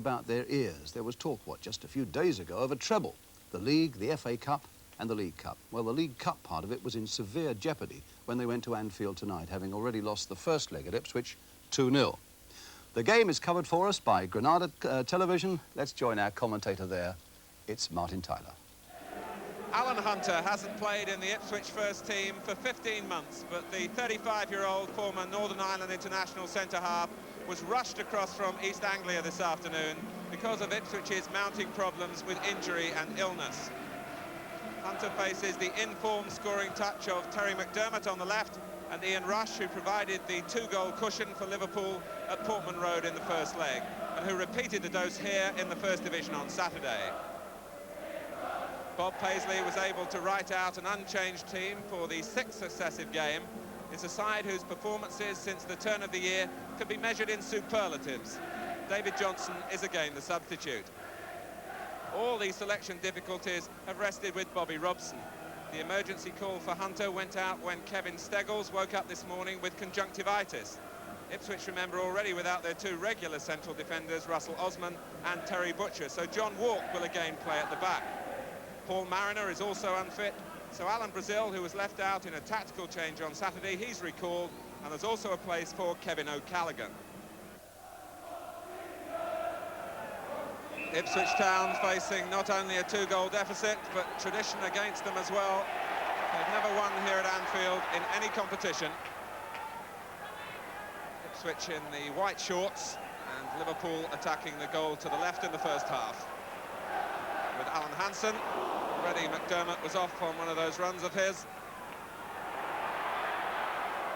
about their ears. There was talk, just a few days ago of a treble, the League, the FA Cup and the League Cup. Well, the League Cup part of it was in severe jeopardy when they went to Anfield tonight, having already lost the first leg at Ipswich 2-0. The game is covered for us by Granada Television. Let's join our commentator there. It's Martin Tyler. Alan Hunter hasn't played in the Ipswich first team for 15 months, but the 35-year-old former Northern Ireland international centre-half was rushed across from East Anglia this afternoon because of Ipswich's mounting problems with injury and illness. Hunter faces the in-form scoring touch of Terry McDermott on the left and Ian Rush, who provided the 2-goal cushion for Liverpool at Portman Road in the first leg and who repeated the dose here in the First Division on Saturday. Bob Paisley was able to write out an unchanged team for the 6th successive game. It's a side whose performances since the turn of the year can be measured in superlatives. David Johnson is again the substitute. All these selection difficulties have rested with Bobby Robson. The emergency call for Hunter went out when Kevin Steggles woke up this morning with conjunctivitis. Ipswich, remember, already without their 2 regular central defenders, Russell Osman and Terry Butcher, so John Walk will again play at the back. Paul Mariner is also unfit, so Alan Brazil, who was left out in a tactical change on Saturday, he's recalled, and there's also a place for Kevin O'Callaghan. Ipswich Town facing not only a 2-goal deficit, but tradition against them as well. They've never won here at Anfield in any competition. Ipswich in the white shorts, and Liverpool attacking the goal to the left in the first half. With Alan Hansen, already McDermott was off on one of those runs of his.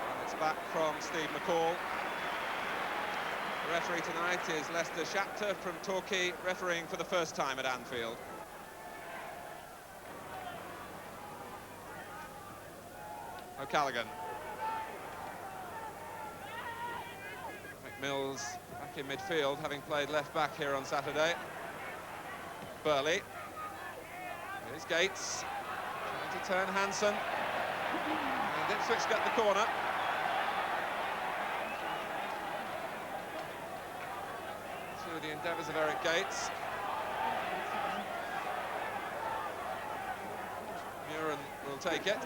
And it's back from Steve McCall. The referee tonight is Lester Shapter from Torquay, refereeing for the first time at Anfield. O'Callaghan. McMills back in midfield, having played left back here on Saturday. Burley. Here's Gates, trying to turn Hansen. And Ipswich got the corner. Through the endeavours of Eric Gates. Muren will take it.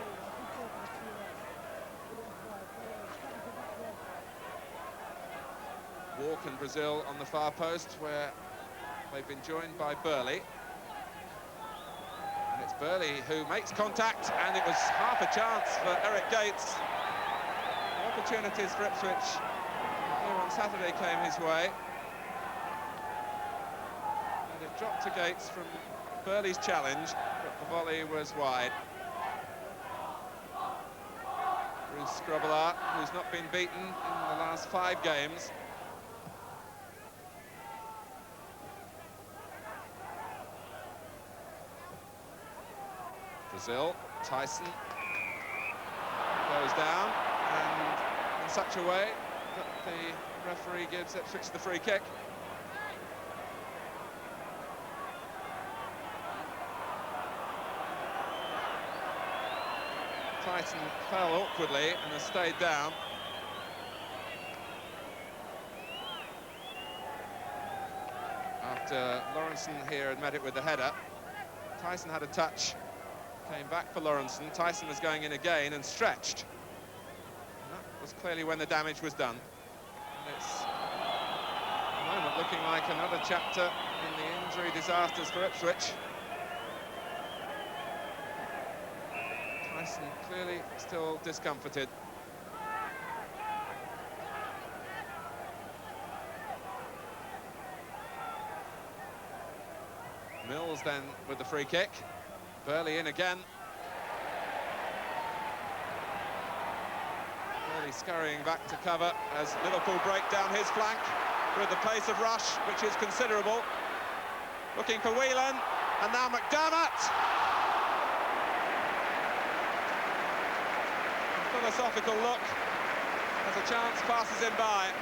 Walk and Brazil on the far post, where they've been joined by Burley. And it's Burley who makes contact, and it was half a chance for Eric Gates. Opportunities for Ipswich here on Saturday came his way. And it dropped to Gates from Burley's challenge, but the volley was wide. Bruce Grobbelaar, who's not been beaten in the last 5 games. Brazil, Tyson goes down, and in such a way that the referee gives Ipswich the free kick. Tyson fell awkwardly and has stayed down. After Lawrenson here had met it with the header, Tyson had a touch. Came back for Lawrenson. Tyson was going in again and stretched. And that was clearly when the damage was done. And it's at the moment looking like another chapter in the injury disasters for Ipswich. Tyson clearly still discomforted. Mills then with the free kick. Burley in again. Burley scurrying back to cover as Liverpool break down his flank with the pace of Rush, which is considerable. Looking for Whelan, and now McDermott. A philosophical look as a chance passes him by.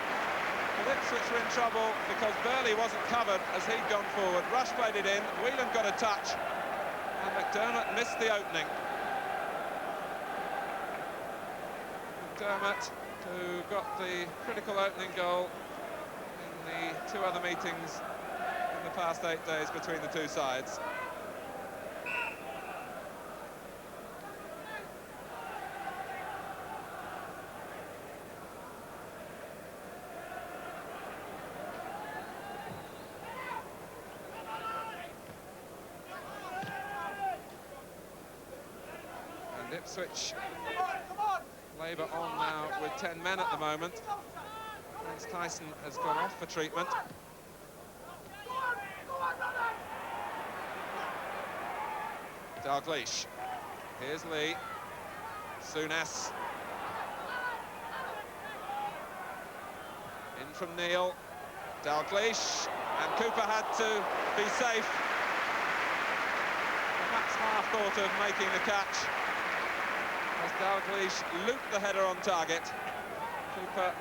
But Ipswich were in trouble because Burley wasn't covered as he'd gone forward. Rush played it in, Whelan got a touch, and McDermott missed the opening. McDermott, who got the critical opening goal in the 2 other meetings past 8 days between the two sides. And Ipswich Labour on now with 10 men at the moment. Frans Thijssen has gone off for treatment. Dalglish. Here's Lee. Souness. In from Neil. Dalglish. And Cooper had to be safe. Perhaps half thought of making the catch, as Dalglish looped the header on target. Cooper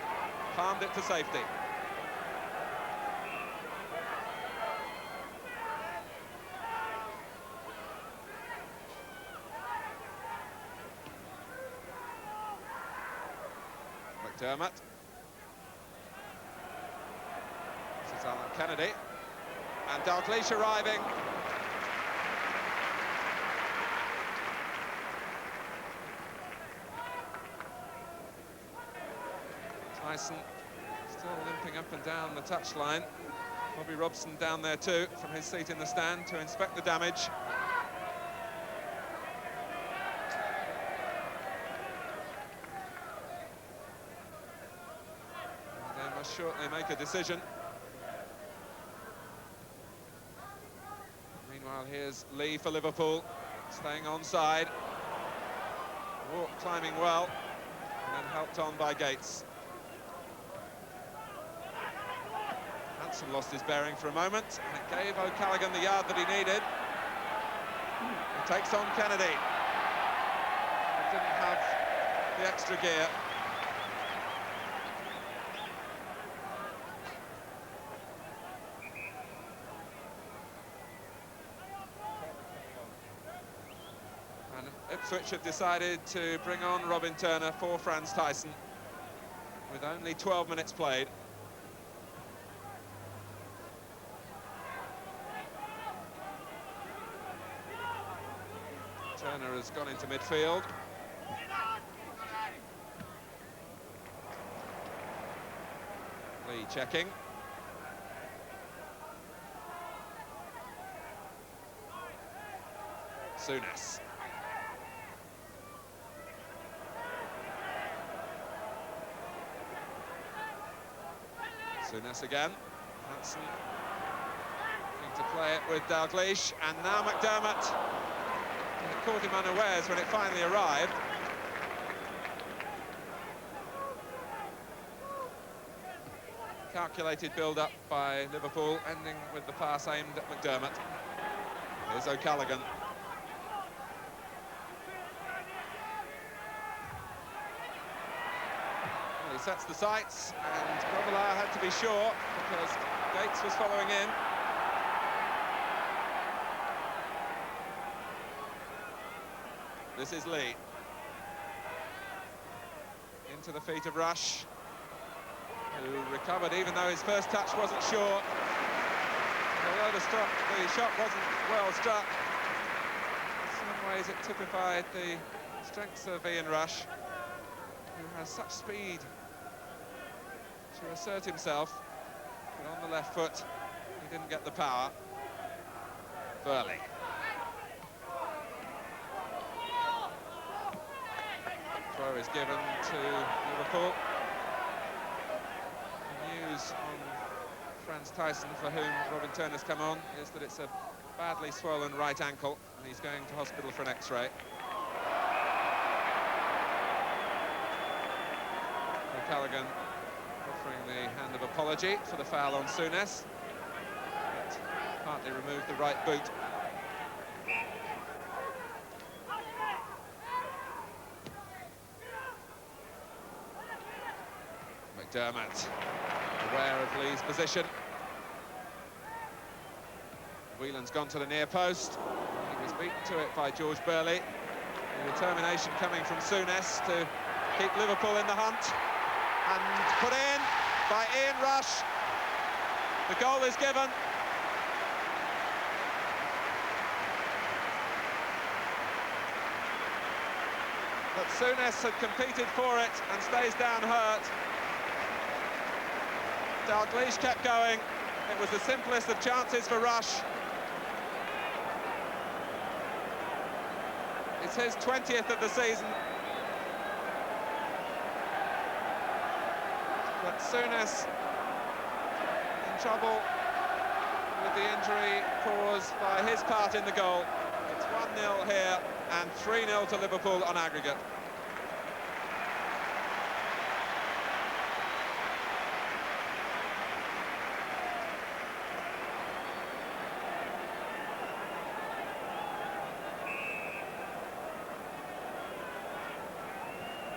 palmed it to safety. McDermott. This is Alan Kennedy. And Dalglish arriving. Thijssen still limping up and down the touchline. Bobby Robson down there too, from his seat in the stand to inspect the damage. They must shortly make a decision. Meanwhile, here's Lee for Liverpool, staying onside. Walk climbing well, and then helped on by Gates. Hanson lost his bearing for a moment, and it gave O'Callaghan the yard that he needed. He takes on Kennedy. He didn't have the extra gear. And Ipswich have decided to bring on Robin Turner for Frans Thijssen, with only 12 minutes played. Turner has gone into midfield. Lee checking. Souness. Souness again. Hanson looking to play it with Dalglish, and now McDermott. It caught him unawares when it finally arrived. Calculated build-up by Liverpool, ending with the pass aimed at McDermott. Here's O'Callaghan. Well, he sets the sights, and Grobbelaar had to be sure, because Gates was following in. This is Lee. Into the feet of Rush, who recovered even though his first touch wasn't sure. Although the shot wasn't well struck, in some ways it typified the strengths of Ian Rush, who has such speed to assert himself, but on the left foot he didn't get the power. Burley. Throw is given to Liverpool. The news on Frans Thijssen, for whom Robin Turner's come on, is that it's a badly swollen right ankle, and he's going to hospital for an X-ray. O'Callaghan offering the hand of apology for the foul on Souness, but partly removed the right boot. McDermott, aware of Lee's position. Whelan's gone to the near post. He was beaten to it by George Burley. The determination coming from Souness to keep Liverpool in the hunt. And put in by Ian Rush. The goal is given. But Souness had competed for it and stays down hurt. Dalglish kept going. It was the simplest of chances for Rush. It's his 20th of the season. But Souness in trouble with the injury caused by his part in the goal. It's 1-0 here and 3-0 to Liverpool on aggregate.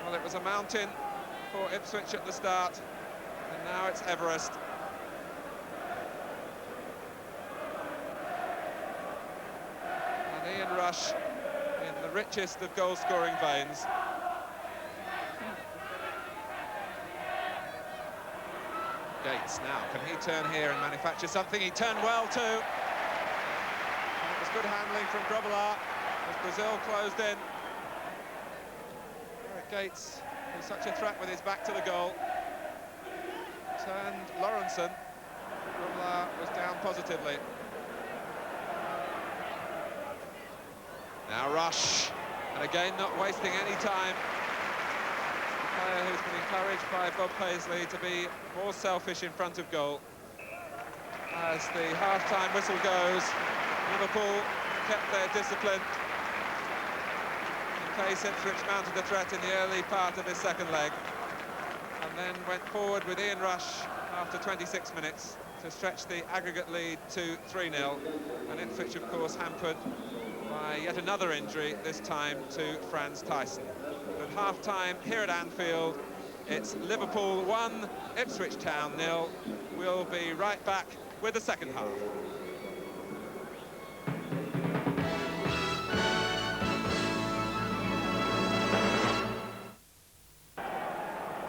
Well, it was a mountain for Ipswich at the start, and now it's Everest. And Ian Rush in the richest of goal-scoring veins. Gates now, can he turn here and manufacture something? He turned well too. And it was good handling from Grobbelaar as Brazil closed in. Gareth Gates, who's such a threat with his back to the goal, turned Lawrenson. Grobbelaar was down positively. Now Rush, and again not wasting any time. A player who's been encouraged by Bob Paisley to be more selfish in front of goal. As the half-time whistle goes, Liverpool kept their discipline in case Ipswich mounted a threat in the early part of this second leg, and then went forward with Ian Rush after 26 minutes to stretch the aggregate lead to 3-0, and Ipswich, of course, hampered by yet another injury, this time to Franz Tyson. At half-time here at Anfield, it's Liverpool 1, Ipswich Town 0. We'll be right back with the second half.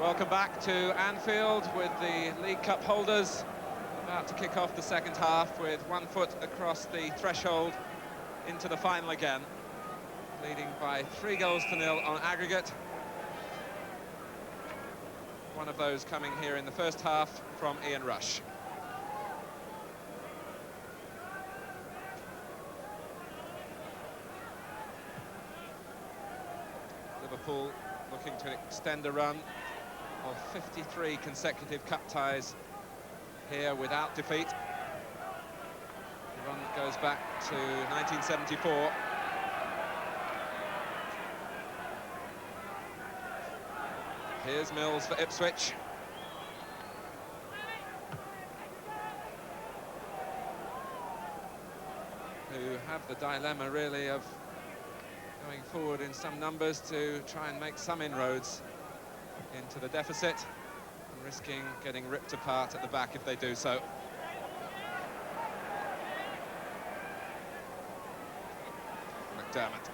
Welcome back to Anfield with the League Cup holders about to kick off the second half with 1 foot across the threshold into the final again, leading by 3-0 on aggregate. One of those coming here in the first half from Ian Rush. Liverpool looking to extend a run of 53 consecutive cup ties here without defeat. The run goes back to 1974. Here's Mills for Ipswich. Who have the dilemma, really, of going forward in some numbers to try and make some inroads into the deficit and risking getting ripped apart at the back if they do so. McDermott.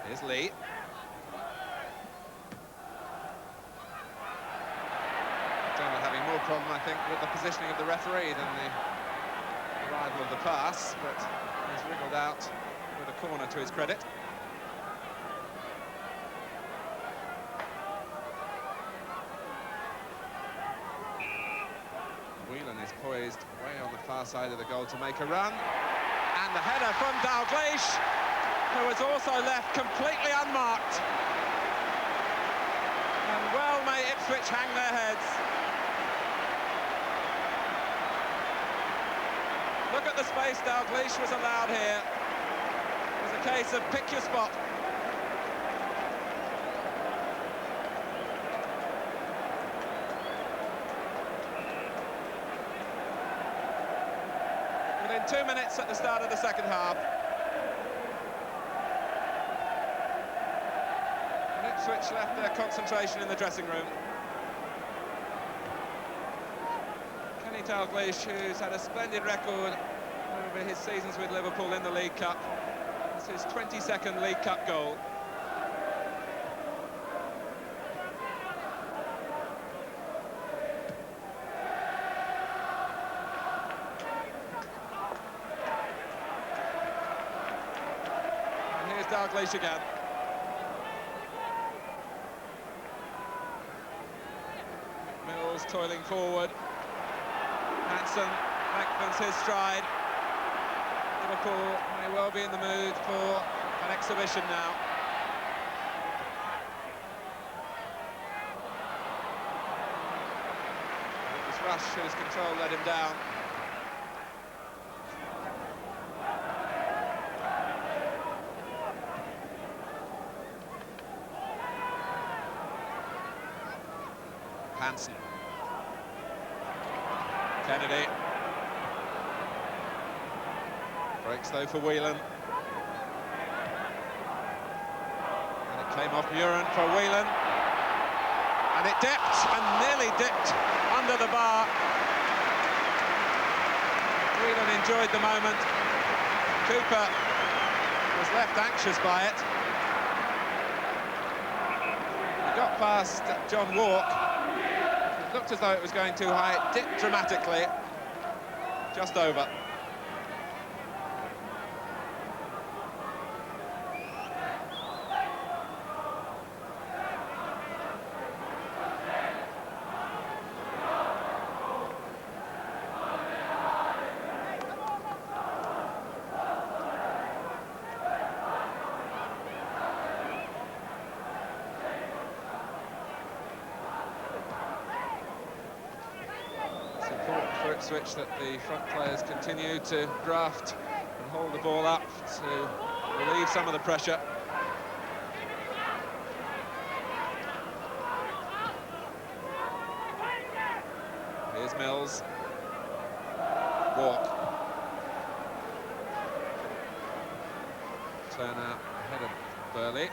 Here's Lee. McDermott having more problem, I think, with the positioning of the referee than the arrival of the pass, but he's wriggled out with a corner to his credit. Whelan is poised way on the far side of the goal to make a run. And the header from Dalglish, who was also left completely unmarked. And well may Ipswich hang their heads. Look at the space Dalglish was allowed here. It was a case of pick your spot. Within 2 minutes at the start of the second half. And Ipswich left their concentration in the dressing room. Kenny Dalglish, who's had a splendid record over his seasons with Liverpool in the League Cup. It's his 22nd League Cup goal. Dalglish again. Mills toiling forward. Hansen lengthens his stride. Liverpool may well be in the mood for an exhibition now. It was Rush whose control let him down. Hansen. Kennedy. Breaks though for Whelan. And it came off Muren for Whelan. And it dipped, and nearly dipped under the bar. Whelan enjoyed the moment. Cooper was left anxious by it. He got past John Walk. It looked as though it was going too high. It dipped dramatically. Just over. Ipswich that the front players continue to draft and hold the ball up to relieve some of the pressure. Here's Mills. Walk. Turn out ahead of Burley.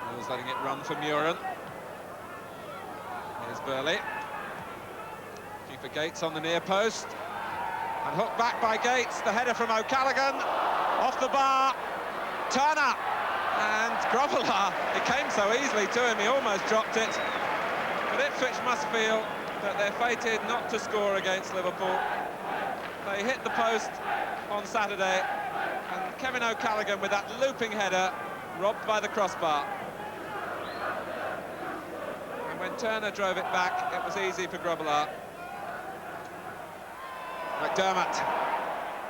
Mills letting it run for Muren. Here's Burley. Keeper Gates on the near post. And hooked back by Gates. The header from O'Callaghan. Off the bar. Turner. And Grobbelaar. It came so easily to him, he almost dropped it. But Ipswich must feel that they're fated not to score against Liverpool. They hit the post on Saturday. And Kevin O'Callaghan with that looping header, robbed by the crossbar. When Turner drove it back, it was easy for Grobbelaar. McDermott.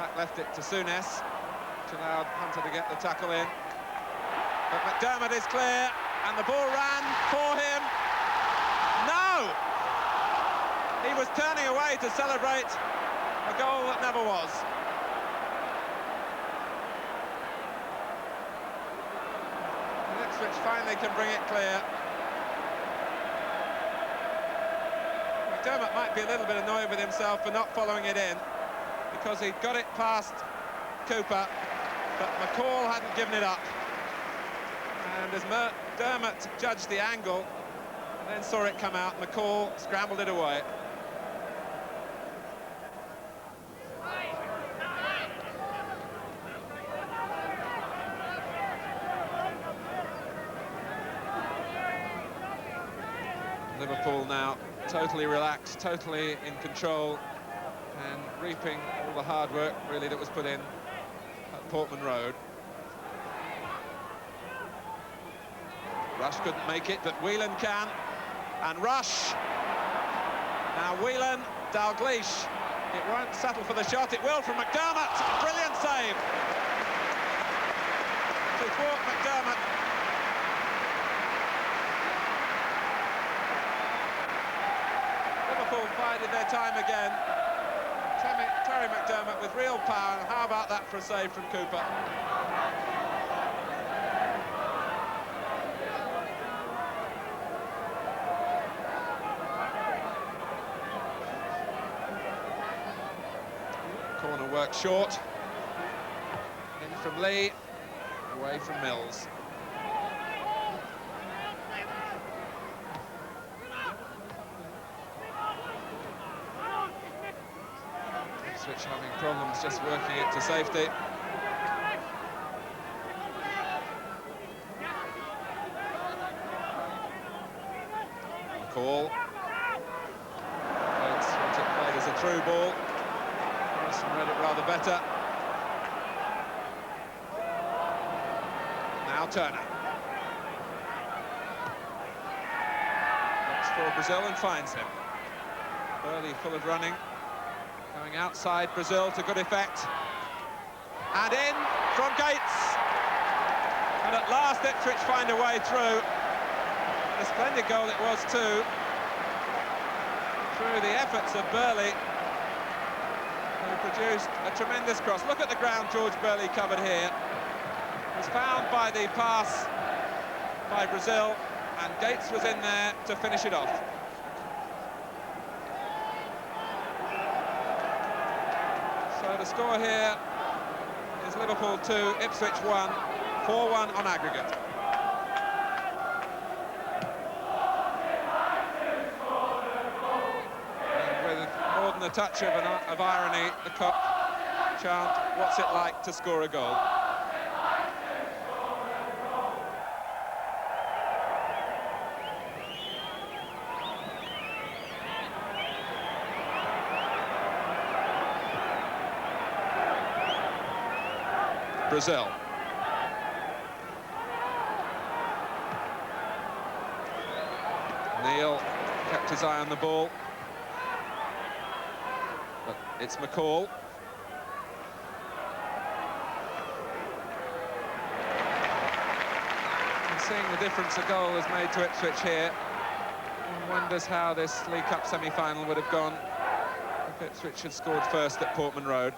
That left it to Souness, which allowed Hunter to get the tackle in. But McDermott is clear, and the ball ran for him. No! He was turning away to celebrate a goal that never was. And Ipswich finally can bring it clear. McDermott might be a little bit annoyed with himself for not following it in, because he'd got it past Cooper, but McCall hadn't given it up. And as McDermott judged the angle and then saw it come out, McCall scrambled it away. Liverpool now totally relaxed, totally in control, and reaping all the hard work, really, that was put in at Portman Road. Rush couldn't make it, but Whelan can. And Rush. Now Whelan, Dalglish. It won't settle for the shot, it will from McDermott. Brilliant save. To thwart McDermott. Liverpool bided their time again. Terry McDermott with real power, and how about that for a save from Cooper? Corner work short. In from Lee, away from Mills. Ipswich having problems just working it to safety. Call. Bates wants it played as a through ball. Harrison read it rather better. Turner. Looks for Brazil and finds him. Burley full of running. Going outside Brazil to good effect. And in from Gates. And at last Ipswich find a way through. And a splendid goal it was too. Through the efforts of Burley, who produced a tremendous cross. Look at the ground George Burley covered here. Was found by the pass by Brazil, and Gates was in there to finish it off. So the score here is Liverpool 2, Ipswich 1, 4-1 on aggregate. And with more than a touch of irony, the Kop chant, what's it like to score a goal? Brazil. Neil kept his eye on the ball, but it's McCall. And seeing the difference a goal has made to Ipswich here, one wonders how this League Cup semi-final would have gone if Ipswich had scored first at Portman Road.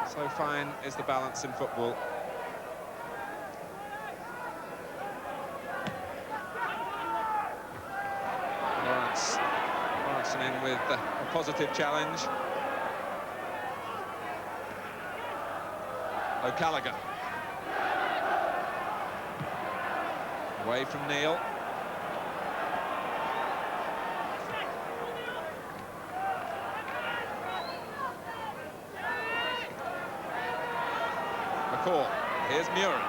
So fine is the balance in football. Lawrenson in with a positive challenge. O'Callaghan. Away from Neil. McCall. Here's Muren.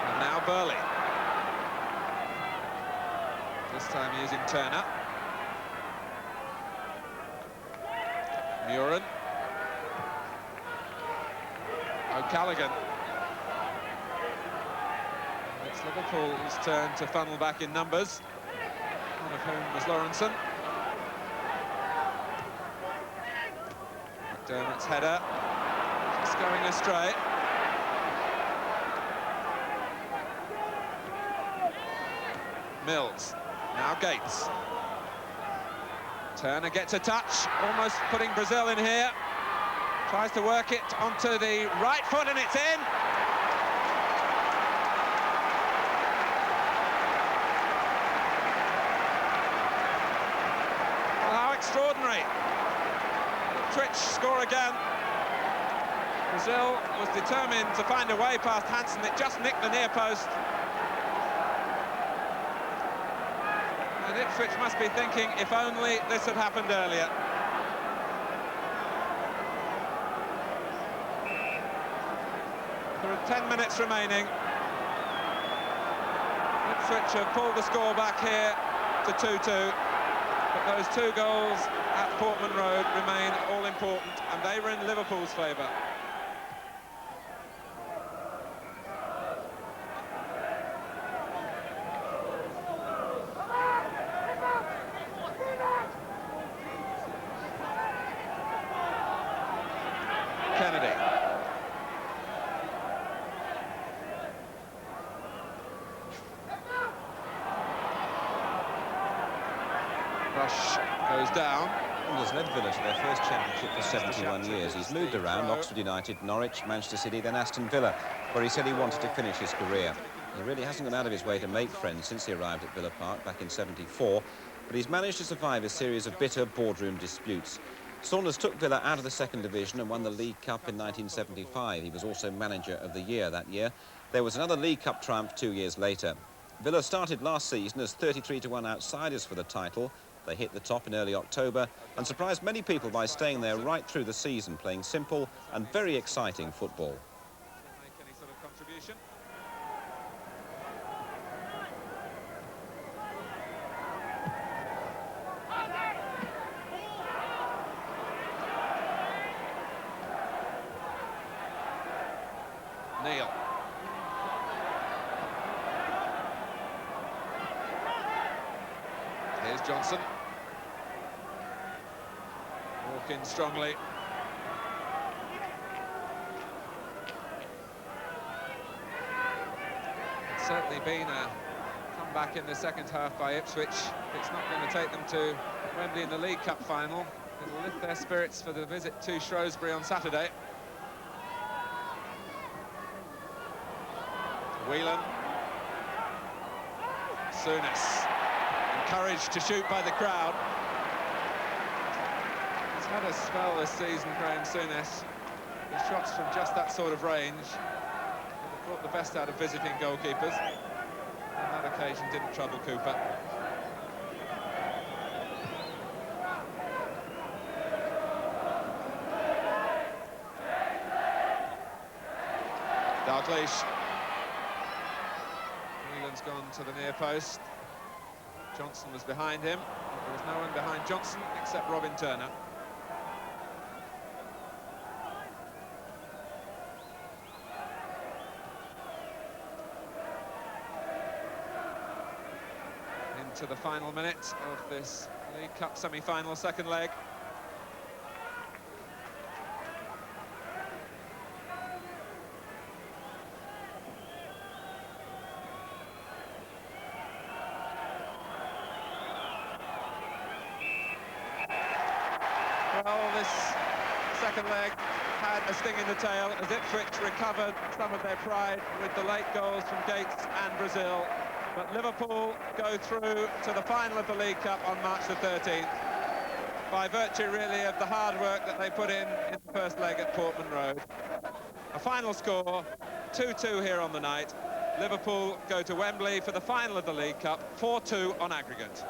And now Burley. This time using Turner. Muren. O'Callaghan. It's Liverpool's turn to funnel back in numbers, one of whom was Lawrenson. McDermott's header. Just going astray. Mills. Now Gates. Turner gets a touch, almost putting Brazil in here. Tries to work it onto the right foot, and it's in. Well, how extraordinary. Ipswich score again. Brazil was determined to find a way past Hansen. It just nicked the near post. And Ipswich must be thinking, if only this had happened earlier. There are 10 minutes remaining. Ipswich have pulled the score back here to 2-2. But those two goals at Portman Road remain all important, and they were in Liverpool's favour. Kennedy. Rush goes down. Has led Villa to their first championship for 71 years. He's moved around, Oxford United, Norwich, Manchester City, then Aston Villa, where he said he wanted to finish his career. He really hasn't gone out of his way to make friends since he arrived at Villa Park back in '74, but he's managed to survive a series of bitter boardroom disputes. Saunders took Villa out of the second division and won the League Cup in 1975. He was also manager of the year that year. There was another League Cup triumph 2 years later. Villa started last season as 33-1 outsiders for the title. They hit the top in early October and surprised many people by staying there right through the season, playing simple and very exciting football. Make any sort of contribution. Here's Johnson. Walk in strongly. It's certainly been a comeback in the second half by Ipswich. It's not going to take them to Wembley in the League Cup final. It'll lift their spirits for the visit to Shrewsbury on Saturday. Whelan. Souness. Encouraged to shoot by the crowd. He's had a spell this season, Graham Souness. His shots from just that sort of range have brought the best out of visiting goalkeepers. On that occasion, didn't trouble Cooper. Dalglish. Whelan's gone to the near post. Johnson was behind him. There was no one behind Johnson except Robin Turner. Into the final minute of this League Cup semi-final second leg. Well, this second leg had a sting in the tail as Ipswich recovered some of their pride with the late goals from Gates and Brazil. But Liverpool go through to the final of the League Cup on March the 13th by virtue, really, of the hard work that they put in the first leg at Portman Road. A final score, 2-2 here on the night. Liverpool go to Wembley for the final of the League Cup, 4-2 on aggregate.